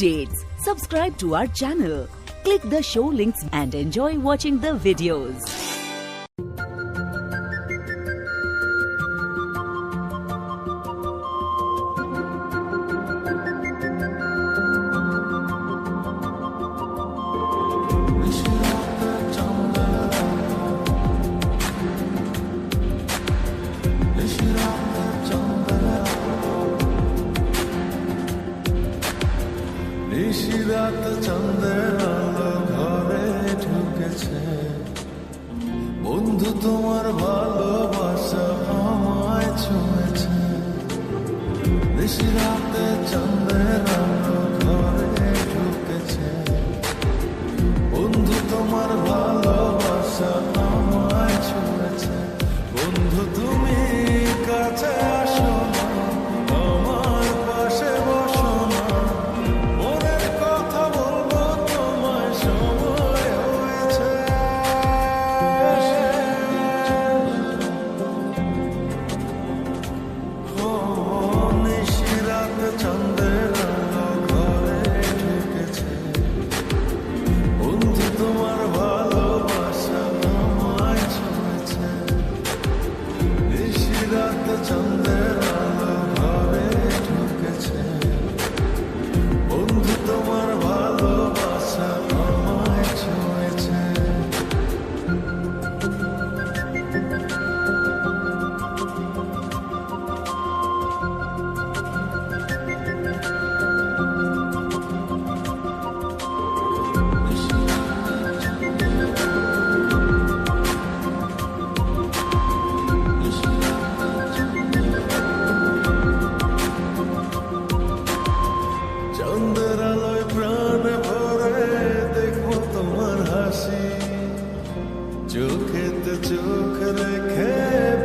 updates, subscribe to our channel, click the show links and enjoy watching the videos. নিশিরাত চন্দ্রের আলো ঘরে ঢুকেছে, বন্ধু তোমার ভালোবাসা আমায় ছুঁয়েছে। নিশিরাতে চন্দ্রের আলো ঘরে ঢুকেছে, বন্ধু তোমার ভালোবাসা আমায় ছুঁয়েছে। বন্ধু তুমি কাছে আসো না, আমার পাশে বসো না, মনের কথা বলবো তোমায় সময় হয়েছে। ও নিশিরাত চন্দ্রের আলো ঘরে ঢুকেছে, বন্ধু তোমার ভালোবাসা আমায় ছুঁয়েছে। নিশিরাত চন্দ্রের আলো ঘরে ঢুকেছে, বন্ধু তোমার ভালোবাসা আমায় ছুঁয়েছে। চন্দ্রের আলোয় প্রাণ ভরে দেখবো তোমার হাসি, চোখেতে চোখ রেখে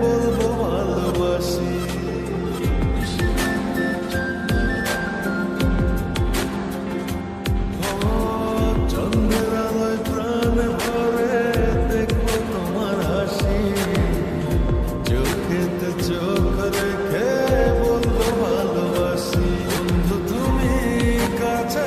বলবো ভালোবাসি। ও চন্দ্রের আলোয় প্রাণ ভরে দেখবো তোমার হাসি, চোখেতে চোখ রেখে বলবো ভালোবাসি। বন্ধু তুমি কাছে